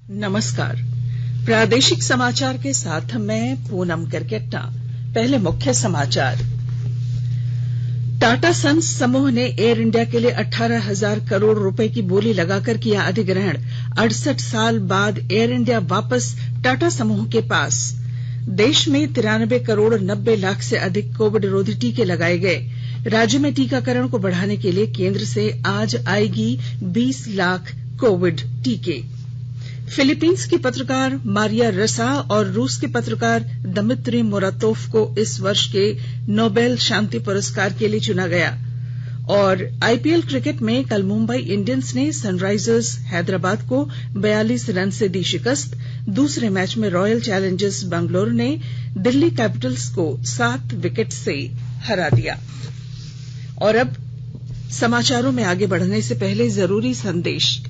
नमस्कार। प्रादेशिक समाचार के साथ मैं पूनम करकेट्टा। पहले मुख्य समाचार। टाटा सन्स समूह ने एयर इंडिया के लिए 18,000 करोड़ रुपए की बोली लगाकर किया अधिग्रहण। 68 साल बाद एयर इंडिया वापस टाटा समूह के पास। देश में 93 करोड़ 90 लाख से अधिक कोविड रोधी टीके लगाए गए। राज्य में टीकाकरण को बढ़ाने के लिए केंद्र से आज आएगी 20 लाख कोविड टीके। फिलीपींस की पत्रकार मारिया रेसा और रूस के पत्रकार दमित्री मुरातोव को इस वर्ष के नोबेल शांति पुरस्कार के लिए चुना गया। और आईपीएल क्रिकेट में कल मुंबई इंडियंस ने सनराइजर्स हैदराबाद को 42 रन से दी शिकस्त। दूसरे मैच में रॉयल चैलेंजर्स बेंगलुरु ने दिल्ली कैपिटल्स को 7 विकेट से हरा दिया। और अब समाचारों में आगे बढ़ने से पहले जरूरी संदेश।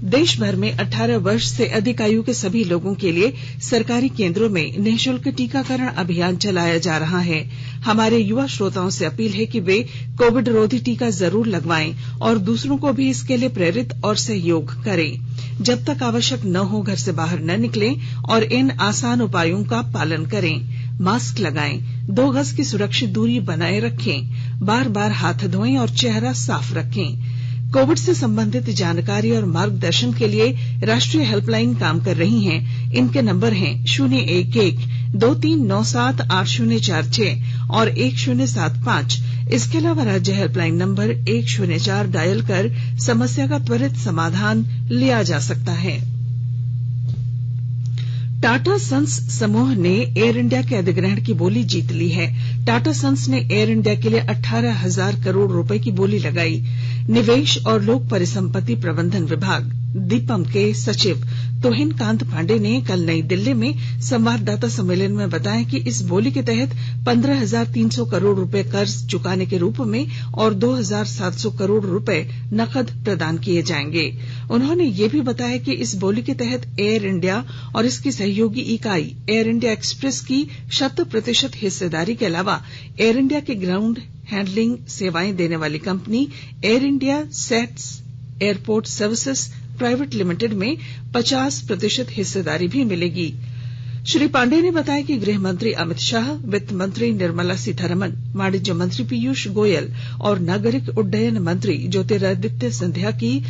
देश भर में 18 वर्ष से अधिक आयु के सभी लोगों के लिए सरकारी केंद्रों में निःशुल्क टीकाकरण अभियान चलाया जा रहा है। हमारे युवा श्रोताओं से अपील है कि वे कोविड रोधी टीका जरूर लगवाएं और दूसरों को भी इसके लिए प्रेरित और सहयोग करें। जब तक आवश्यक न हो घर से बाहर न निकलें और इन आसान उपायों का पालन करें। मास्क लगाएं, 2 गज की सुरक्षित दूरी बनाए रखें, बार बार हाथ धोएं और चेहरा साफ रखें। कोविड से संबंधित जानकारी और मार्गदर्शन के लिए राष्ट्रीय हेल्पलाइन काम कर रही हैं। इनके नंबर हैं 011-2397-8046 और 1075। इसके अलावा राज्य हेल्पलाइन नंबर 104 डायल कर समस्या का त्वरित समाधान लिया जा सकता है। टाटा सन्स समूह ने एयर इंडिया के अधिग्रहण की बोली जीत ली है। टाटा सन्स ने एयर इंडिया के लिए 18,000 करोड़ रुपए की बोली लगाई। निवेश और लोक परिसंपत्ति प्रबंधन विभाग दीपम के सचिव तुहिन कांत पांडे ने कल नई दिल्ली में संवाददाता सम्मेलन में बताया कि इस बोली के तहत 15,300 करोड़ रुपए कर्ज चुकाने के रूप में और 2,700 करोड़ रुपए नकद प्रदान किए जाएंगे। उन्होंने ये भी बताया कि इस बोली के तहत एयर इंडिया और इसकी सहयोगी इकाई एयर इंडिया एक्सप्रेस की 100% हिस्सेदारी के अलावा एयर इंडिया के ग्राउंड हैंडलिंग सेवाएं देने वाली company air India sets airport services private limited में 50% हिस्सेदारी भी मिलेगी। श्री पांडे ने बताया कि गृह मंत्री अमित शाह, वित्त मंत्री निर्मला सीतारमन, वाणिज्य मंत्री पीयूष गोयल और नागरिक उड्डयन मंत्री ज्योतिरादित्य सिंधिया की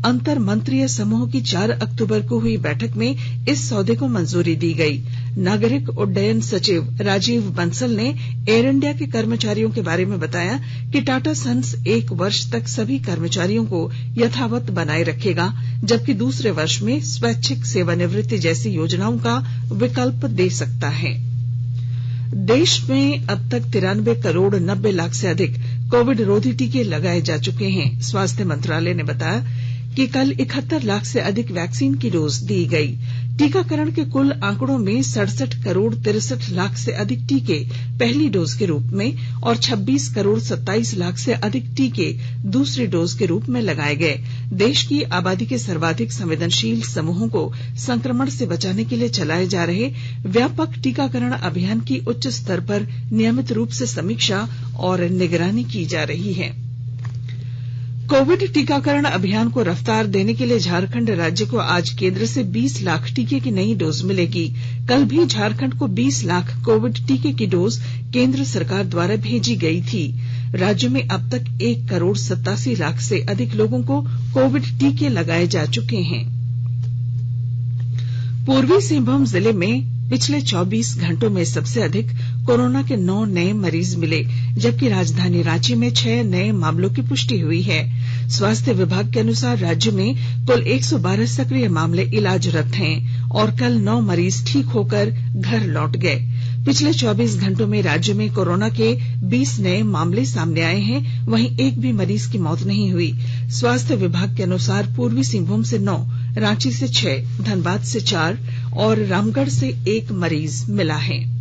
अंतर मंत्रीय समूह की 4 अक्टूबर को हुई बैठक में इस सौदे को मंजूरी दी गई। नागरिक उड्डयन सचिव राजीव बंसल ने एयर इंडिया के कर्मचारियों के बारे में बताया कि टाटा सन्स 1 वर्ष तक सभी कर्मचारियों को यथावत बनाए रखेगा, जबकि दूसरे वर्ष में स्वैच्छिक सेवानिवृत्ति जैसी योजनाओं का विकल्प दे सकता है। देश में अब तक 93 करोड़ 90 लाख से अधिक कोविड रोधी टीके लगाए जा चुके हैं। स्वास्थ्य मंत्रालय ने बताया कि कल 71 लाख से अधिक वैक्सीन की डोज दी गई। टीकाकरण के कुल आंकड़ों में 67 करोड़ 63 लाख से अधिक टीके पहली डोज के रूप में और 26 करोड़ 27 लाख से अधिक टीके दूसरी डोज के रूप में लगाए गए। देश की आबादी के सर्वाधिक संवेदनशील समूहों को संक्रमण से बचाने के लिए चलाए जा रहे व्यापक टीकाकरण अभियान की उच्च स्तर पर नियमित रूप से समीक्षा और निगरानी की जा रही है। कोविड टीकाकरण अभियान को रफ्तार देने के लिए झारखंड राज्य को आज केंद्र से 20 लाख टीके की नई डोज मिलेगी। कल भी झारखंड को 20 लाख कोविड टीके की डोज केंद्र सरकार द्वारा भेजी गई थी। राज्य में अब तक 1 करोड़ 87 लाख से अधिक लोगों को कोविड टीके लगाए जा चुके हैं। पूर्वी सिंहभूम जिले में पिछले 24 घंटों में सबसे अधिक कोरोना के 9 नए मरीज मिले, जबकि राजधानी रांची में 6 नए मामलों की पुष्टि हुई है। स्वास्थ्य विभाग के अनुसार राज्य में कुल 112 सक्रिय मामले इलाजरत हैं और कल 9 मरीज ठीक होकर घर लौट गए। पिछले 24 घंटों में राज्य में कोरोना के 20 नए मामले सामने आए हैं, वहीं एक भी मरीज की मौत नहीं हुई। स्वास्थ्य विभाग के अनुसार पूर्वी सिंहभूम से 9, रांची से 6, धनबाद से 4 और रामगढ़ से 1 मरीज मिला है।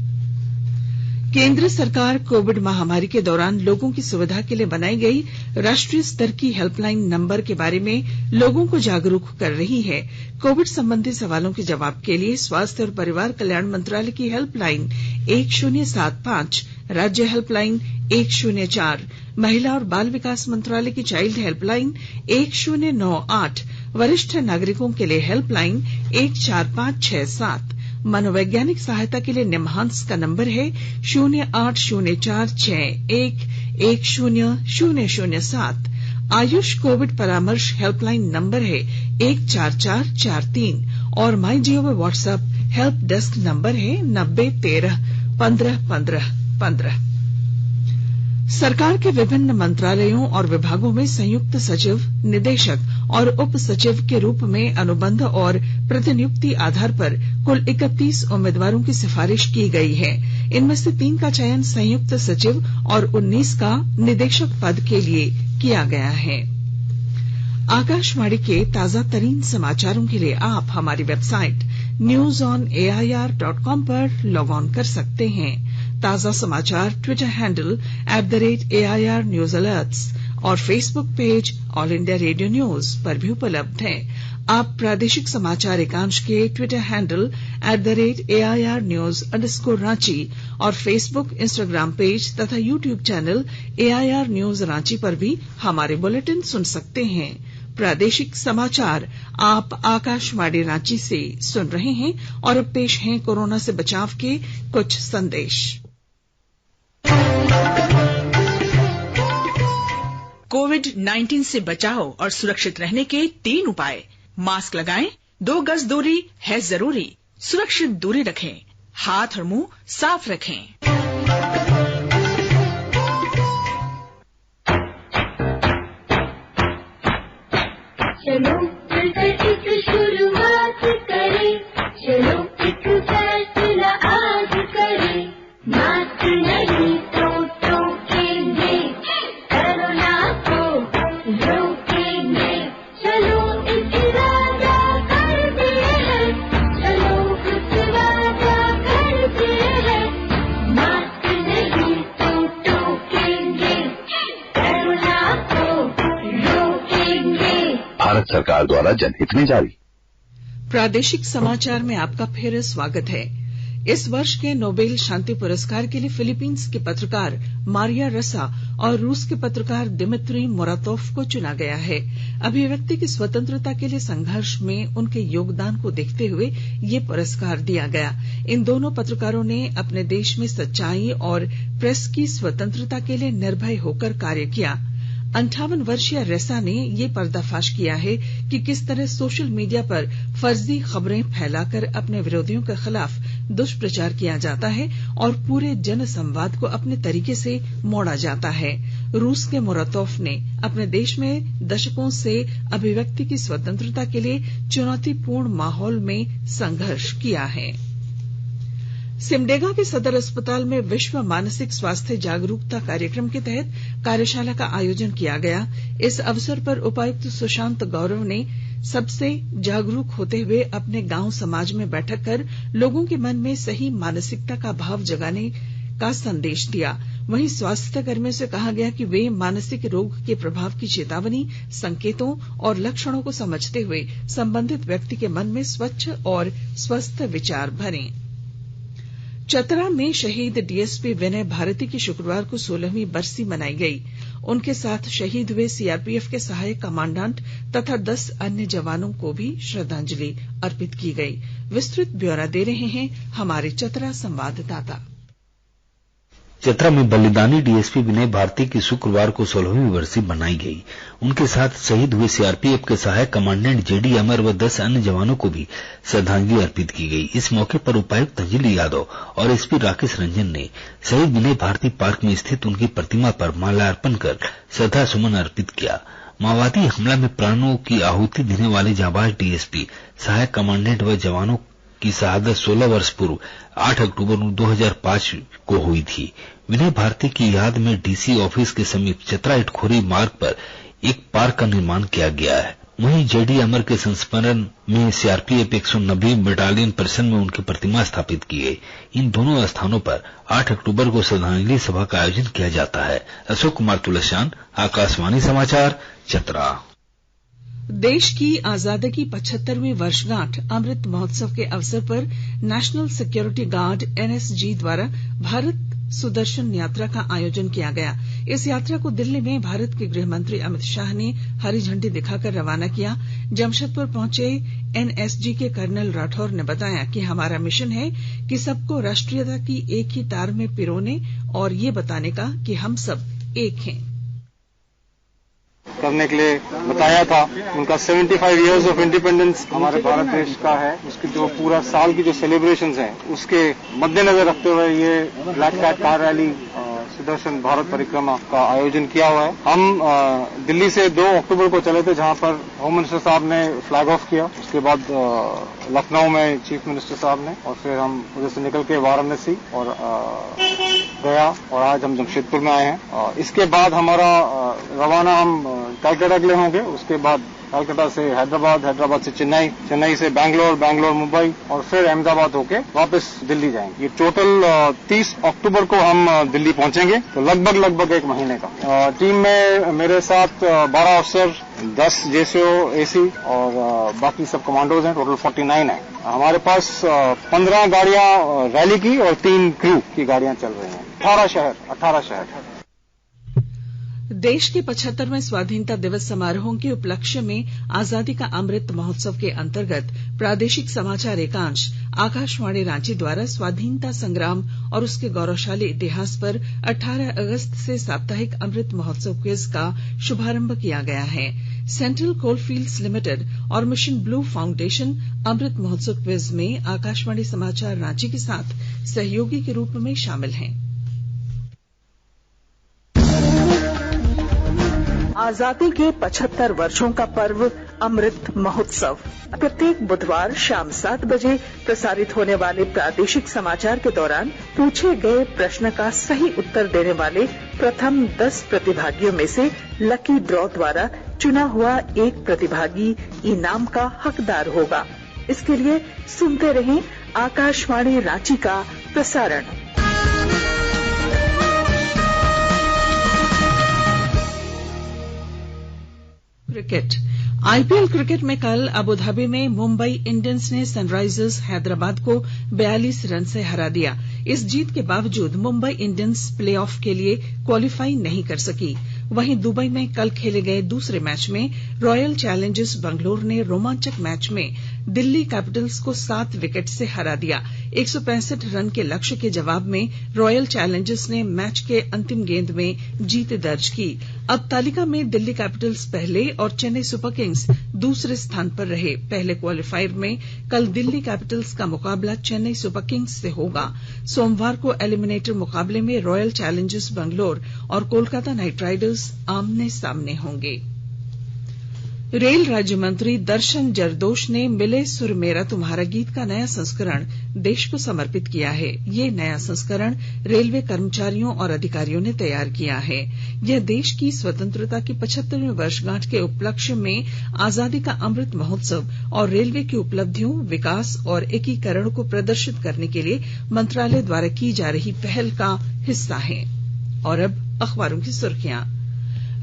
केंद्र सरकार कोविड महामारी के दौरान लोगों की सुविधा के लिए बनाई गई राष्ट्रीय स्तर की हेल्पलाइन नंबर के बारे में लोगों को जागरूक कर रही है। कोविड संबंधी सवालों के जवाब के लिए स्वास्थ्य और परिवार कल्याण मंत्रालय की हेल्पलाइन 1075, राज्य हेल्पलाइन 104, महिला और बाल विकास मंत्रालय की चाइल्ड हेल्पलाइन 1098, वरिष्ठ नागरिकों के लिए हेल्पलाइन 14567, मनोवैज्ञानिक सहायता के लिए निम्हांस का नंबर है 0804611007, आयुष कोविड परामर्श हेल्पलाइन नंबर है 14443 और माई जीओ व्हाट्सएप हेल्प डेस्क नंबर है 9013151515। सरकार के विभिन्न मंत्रालयों और विभागों में संयुक्त सचिव, निदेशक और उप सचिव के रूप में अनुबंध और प्रतिनियुक्ति आधार पर कुल 31 उम्मीदवारों की सिफारिश की गई है। इनमें से 3 का चयन संयुक्त सचिव और 19 का निदेशक पद के लिए किया गया है। आकाशवाणी के ताजा तरीन समाचारों के लिए आप हमारी वेबसाइट newsonair.com पर लॉग ऑन कर सकते हैं। ताजा समाचार Twitter handle @AIR News Alerts और Facebook page all India radio news पर भी उपलब्ध है। आप प्रादेशिक समाचार एकांश के ट्विटर हैंडल @AIR News_Ranchi और फेसबुक, इंस्टाग्राम पेज तथा YouTube channel AIR News Ranchi पर भी हमारे बुलेटिन सुन सकते हैं। प्रादेशिक समाचार आप आकाशवाणी रांची से सुन रहे हैं और अब पेश हैं कोरोना से बचाव के कुछ संदेश। कोविड-19 से बचाव और सुरक्षित रहने के 3 उपाय। मास्क लगाएं, 2 गज दूरी है जरूरी, सुरक्षित दूरी रखें, हाथ और मुंह साफ रखें। चलो मिलकर एक शुरुआत करें, चलो एक फैसला आज करें, मास्क नहीं तो टोकेंगे, कोरोना को रोकेंगे, चलो एक वादा करते हैं, चलो कुछ वादा करते हैं, मास्क नहीं तो टोकेंगे, कोरोना को रोकेंगे। भारत सरकार द्वारा जनहित में जारी। प्रादेशिक समाचार में आपका फिर स्वागत है। इस वर्ष के नोबेल शांति पुरस्कार के लिए फिलीपींस के पत्रकार मारिया रसा और रूस के पत्रकार दिमित्री मुरातोव को चुना गया है। अभिव्यक्ति की स्वतंत्रता के लिए संघर्ष में उनके योगदान को देखते हुए ये पुरस्कार दिया गया। इन दोनों पत्रकारों ने अपने देश में सच्चाई और प्रेस की स्वतंत्रता के लिए निर्भय होकर कार्य किया। 58 वर्षीय रेसा ने ये पर्दाफाश किया है कि किस तरह सोशल मीडिया पर फर्जी खबरें फैलाकर अपने विरोधियों के खिलाफ दुष्प्रचार किया जाता है और पूरे जन संवाद को अपने तरीके से मोड़ा जाता है। रूस के मुरातोव ने अपने देश में दशकों से अभिव्यक्ति की स्वतंत्रता के लिए चुनौतीपूर्ण माहौल में संघर्ष किया है। सिमडेगा के सदर अस्पताल में विश्व मानसिक स्वास्थ्य जागरूकता कार्यक्रम के तहत कार्यशाला का आयोजन किया गया। इस अवसर पर उपायुक्त सुशांत गौरव ने सबसे जागरूक होते हुए अपने गांव समाज में बैठक कर लोगों के मन में सही मानसिकता का भाव जगाने का संदेश दिया। वहीं स्वास्थ्य कर्मियों से कहा गया कि वे मानसिक रोग के प्रभाव की चेतावनी, संकेतों और लक्षणों को समझते हुए संबंधित व्यक्ति के मन में स्वच्छ और स्वस्थ विचार भरें। चतरा में शहीद डीएसपी विनय भारती की शुक्रवार को 16वीं बरसी मनाई गई। उनके साथ शहीद हुए सीआरपीएफ के सहायक कमांडेंट तथा 10 अन्य जवानों को भी श्रद्धांजलि अर्पित की गई। विस्तृत ब्यौरा दे रहे हैं हमारे चतरा संवाददाता। चतरा में बलिदानी डीएसपी विनय भारती की शुक्रवार को 16वीं बरसी मनाई गई। उनके साथ शहीद हुए सीआरपीएफ के सहायक कमांडेंट जेडी अमर व 10 अन्य जवानों को भी श्रद्धांजलि अर्पित की गई। इस मौके पर उपायुक्त अंजलि यादव और एसपी राकेश रंजन ने शहीद विनय भारती पार्क में स्थित उनकी प्रतिमा पर माल्यार्पण कर श्रद्धा सुमन अर्पित किया। माओवादी हमला में प्राणों की आहुति देने वाले जाबाज डीएसपी, सहायक कमांडेंट व जवानों की शहादत 16 वर्ष पूर्व 8 अक्टूबर 2005 को हुई थी। विनय भारती की याद में डीसी ऑफिस के समीप चतरा इटखोरी मार्ग पर एक पार्क का निर्माण किया गया है। वहीं जेडी अमर के संस्मरण में सीआरपीएफ 190 बटालियन परिसर में उनकी प्रतिमा स्थापित की गई। इन दोनों स्थानों पर 8 अक्टूबर को श्रद्धांजलि सभा का आयोजन किया जाता है। अशोक कुमार तुलसियान, आकाशवाणी समाचार, चतरा। देश की आजादी की 75वीं वर्षगांठ अमृत महोत्सव के अवसर पर नेशनल सिक्योरिटी गार्ड एनएसजी द्वारा भारत सुदर्शन यात्रा का आयोजन किया गया। इस यात्रा को दिल्ली में भारत के गृह मंत्री अमित शाह ने हरी झंडी दिखाकर रवाना किया। जमशेदपुर पहुंचे एनएसजी के कर्नल राठौर ने बताया कि हमारा मिशन है कि सबको राष्ट्रीयता की एक ही तार में पिरोने और ये बताने का कि हम सब एक हैं करने के लिए बताया था। उनका 75 इयर्स ऑफ इंडिपेंडेंस हमारे भारत देश का है, उसकी जो पूरा साल की जो सेलिब्रेशंस हैं उसके मद्देनजर रखते हुए ये Black Cat car rally Sudarshan Bharat Parikrama का आयोजन किया हुआ है। हम दिल्ली से 2 अक्टूबर को चले थे, जहां पर होम मिनिस्टर साहब ने फ्लैग ऑफ किया। उसके बाद लखनऊ में चीफ मिनिस्टर साहब ने, और फिर हम उधर से निकल के वाराणसी और गया, और आज हम जमशेदपुर में आए हैं। इसके बाद हमारा रवाना हम कलकत्ता के लिए होंगे। उसके बाद कलकत्ता से हैदराबाद, हैदराबाद से चेन्नई, चेन्नई से बैंगलोर, बैंगलोर मुंबई, और फिर अहमदाबाद होके वापस दिल्ली जाएंगे। ये टोटल 30 अक्टूबर को हम दिल्ली पहुंचेंगे, तो लगभग 1 महीने का। टीम में मेरे साथ 12 अफसर, 10 जेसीओ एसी और बाकी सब कमांडोज हैं। टोटल 49 है। हमारे पास 15 गाड़ियां रैली की और 3 क्रू की गाड़ियां चल रही हैं। 18 शहर। देश के 75वें स्वाधीनता दिवस समारोहों के उपलक्ष्य में आजादी का अमृत महोत्सव के अंतर्गत प्रादेशिक समाचार एकांश आकाशवाणी रांची द्वारा स्वाधीनता संग्राम और उसके गौरवशाली इतिहास पर 18 अगस्त से साप्ताहिक अमृत महोत्सव क्विज का शुभारंभ किया गया है। सेंट्रल कोलफील्ड्स लिमिटेड और mission blue foundation Amrit Mahotsav quiz में आकाशवाणी समाचार रांची के साथ सहयोगी के रूप में शामिल हैं। आजादी के 75 वर्षों का पर्व अमृत महोत्सव प्रत्येक बुधवार शाम 7 बजे प्रसारित होने वाले प्रादेशिक समाचार के दौरान पूछे गए प्रश्न का सही उत्तर देने वाले प्रथम 10 प्रतिभागियों में से लकी ड्रॉ द्वारा चुना हुआ एक प्रतिभागी इनाम का हकदार होगा। इसके लिए सुनते रहें आकाशवाणी रांची का प्रसारण। क्रिकेट। आईपीएल क्रिकेट में कल अबुधाबी में मुंबई इंडियंस ने सनराइजर्स हैदराबाद को 42 रन से हरा दिया। इस जीत के बावजूद मुंबई इंडियंस प्लेऑफ के लिए क्वालिफाई नहीं कर सकी। वहीं दुबई में कल खेले गए दूसरे मैच में रॉयल चैलेंजर्स बंगलौर ने रोमांचक मैच में दिल्ली कैपिटल्स को 7 विकेट से हरा दिया। 165 रन के लक्ष्य के जवाब में रॉयल चैलेंजर्स ने मैच के अंतिम गेंद में जीत दर्ज की। अब तालिका में दिल्ली कैपिटल्स पहले और चेन्नई सुपर किंग्स दूसरे स्थान पर रहे। पहले क्वालिफायर में कल दिल्ली कैपिटल्स का मुकाबला चेन्नई सुपर किंग्स से होगा। सोमवार को एलिमिनेटर मुकाबले में रॉयल चैलेंजर्स बंगलौर और कोलकाता नाइट राइडर्स आमने सामने होंगे। रेल राज्य मंत्री दर्शन जरदोश ने मिले सुर मेरा तुम्हारा गीत का नया संस्करण देश को समर्पित किया है। ये नया संस्करण रेलवे कर्मचारियों और अधिकारियों ने तैयार किया है। यह देश की स्वतंत्रता की 75वीं वर्षगांठ के उपलक्ष्य में आजादी का अमृत महोत्सव और रेलवे की उपलब्धियों, विकास और एकीकरण को प्रदर्शित करने के लिए मंत्रालय द्वारा की जा रही पहल का हिस्सा है। और अब अखबारों की सुर्खियां।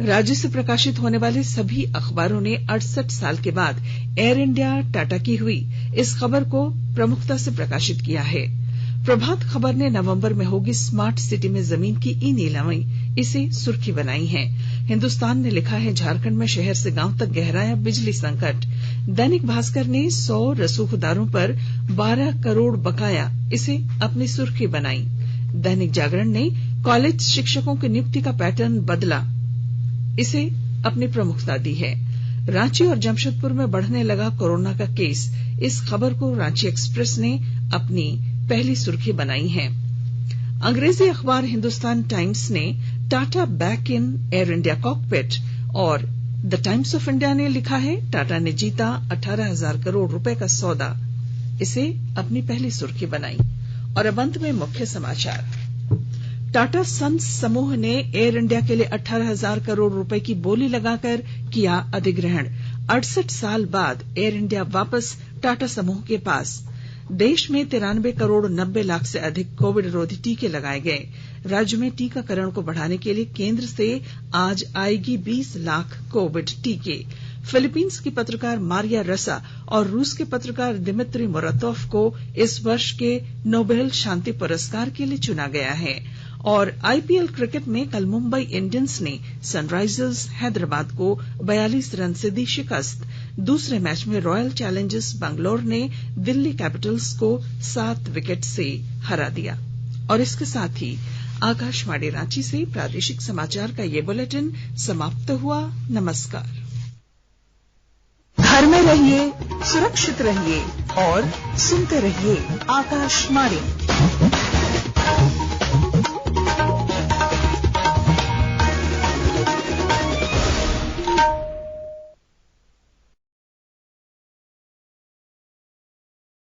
राज्य से प्रकाशित होने वाले सभी अखबारों ने 68 साल के बाद एयर इंडिया टाटा की हुई इस खबर को प्रमुखता से प्रकाशित किया है। प्रभात खबर ने नवंबर में होगी स्मार्ट सिटी में जमीन की ई नीलामी इसे सुर्खी बनाई है। हिंदुस्तान ने लिखा है झारखंड में शहर से गांव तक गहराया बिजली संकट। दैनिक भास्कर ने 100 रसूखदारों पर 12 करोड़ बकाया इसे अपनी सुर्खी बनाई। दैनिक जागरण ने कॉलेज शिक्षकों की नियुक्ति का पैटर्न बदला इसे अपनी प्रमुखता दी है। रांची और जमशेदपुर में बढ़ने लगा कोरोना का केस, इस खबर को रांची एक्सप्रेस ने अपनी पहली सुर्खी बनाई है। अंग्रेजी अखबार हिंदुस्तान टाइम्स ने Tata back in air India cockpit और द टाइम्स ऑफ इंडिया ने लिखा है टाटा ने जीता 18,000 करोड़ रुपए का सौदा, इसे अपनी पहली सुर्खी बनाई। और अब अंत में मुख्य समाचार। टाटा सन्स समूह ने एयर इंडिया के लिए 18,000 करोड़ रुपए की बोली लगाकर किया अधिग्रहण। 68 साल बाद एयर इंडिया वापस टाटा समूह के पास। देश में 93 करोड़ 90 लाख से अधिक कोविड रोधी टीके लगाए गए। राज्य में टीकाकरण को बढ़ाने के लिए केंद्र से आज आएगी 20 लाख कोविड टीके। फिलीपींस की पत्रकार मारिया रसा और रूस के पत्रकार दिमित्री मुरातोव को इस वर्ष के नोबेल शांति पुरस्कार के लिए चुना गया है। और आईपीएल क्रिकेट में कल मुंबई इंडियंस ने सनराइजर्स हैदराबाद को 42 रन से दी शिकस्त। दूसरे मैच में रॉयल चैलेंजर्स बैंगलोर ने दिल्ली कैपिटल्स को 7 विकेट से हरा दिया। और इसके साथ ही आकाशवाणी रांची से प्रादेशिक समाचार का ये बुलेटिन समाप्त हुआ। नमस्कार। घर में रहिए, सुरक्षित रहिए और सुनते रहिए आकाशवाणी।